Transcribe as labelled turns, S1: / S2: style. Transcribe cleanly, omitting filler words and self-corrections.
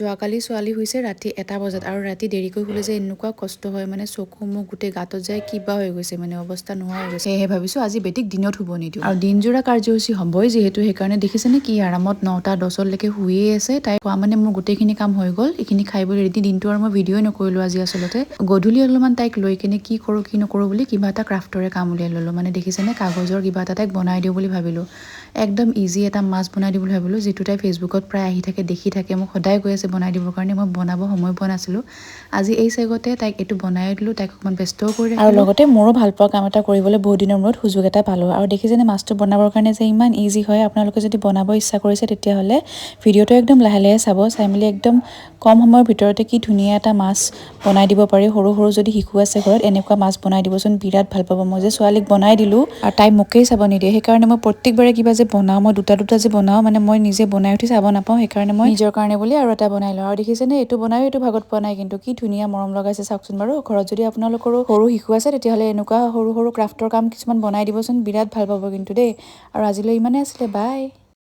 S1: যোৱাকালি ছোৱালী হৈছে ৰাতি 1টা বজাত আৰু ৰাতি দেৰিকৈ শুলে যে এনেকুৱা কষ্ট হয় মানে চকু মুখ গোটেই গাঁতত যায় কিবা হৈ গৈছে মানে অৱস্থা নোহোৱা হৈ গৈছে। সেয়েহে ভাবিছো আজি বেটিক দিনত শুব নিদিওঁ আৰু দিনজোৰা কাৰ্যসূচী হ'বই যিহেতু সেইকাৰণে দেখিছেনে কি আৰামত 9টা 10লৈকে শুয়ে আছে। তাই কোৱা মানে মোৰ গোটেইখিনি কাম হৈ গ'ল, এইখিনি খাই বৈ ৰেডি। দিনটো আৰু মই ভিডিঅ'ই নকৰিলোঁ আজি আচলতে। গধূলি অলপমান তাইক লৈ কিনে কি কৰোঁ কি নকৰোঁ বুলি কিবা এটা ক্ৰাফ্টৰে কাম উলিয়াই ল'লোঁ। মানে দেখিছেনে কাগজৰ কিবা এটা তাইক বনাই দিওঁ বুলি ভাবিলোঁ। একদম ইজি এটা মাছ বনাই দিওঁ বুলি ভাবিলোঁ, যিটো তাই ফেচবুকত প্ৰায় আহি থাকে দেখি থাকে। মোক সদায় কৈ আছে বনাই দিবৰ কাৰণে, মই বনাব সময় পোৱা নাছিলোঁ। আজি এই চেগতে তাইক এইটো বনাই দিলোঁ, তাইক অকণমান ব্যস্তও কৰি ৰাখিলোঁ আৰু লগতে মোৰো ভাল পোৱা কাম এটা কৰিবলৈ বহুত দিনৰ মূৰত সুযোগ এটা পালোঁ। আৰু দেখিছেনে মাছটো বনাবৰ কাৰণে যে ইমান ইজি হয়। আপোনালোকে যদি বনাব ইচ্ছা কৰিছে তেতিয়াহ'লে ভিডিঅ'টো একদম লাহে লাহে চাব, চাই মেলি একদম কম সময়ৰ ভিতৰতে কি ধুনীয়া এটা মাছ বনাই দিব পাৰি। সৰু সৰু যদি শিশু আছে ঘৰত এনেকুৱা মাছ বনাই দিবচোন, বিৰাট ভাল পাব। মই যে ছোৱালীক বনাই দিলোঁ আৰু তাই মোকেই চাব নিদিয়ে। সেইকাৰণে মই প্ৰত্যেকবাৰে কিবা যে বনাওঁ, মই দুটা দুটা যে বনাওঁ, মানে মই নিজে বনাই উঠি চাব নাপাওঁ। সেইকাৰণে মই নিজৰ কাৰণে বুলি আৰু এটা বনাই লওঁ। আৰু দেখিছেনে এইটো বনায়ো এইটো ভাগত পোৱা নাই, কিন্তু কি ধুনীয়া মৰম লগাইছে চাওকচোন বাৰু। ঘৰত যদি আপোনালোকৰো সৰু শিশু আছে তেতিয়াহ'লে এনেকুৱা সৰু সৰু ক্ৰাফ্টৰ কাম কিছুমান বনাই দিবচোন, বিৰাট ভাল পাব কিন্তু দেই। আৰু আজিলৈ ইমানেই আছিলে, বাই।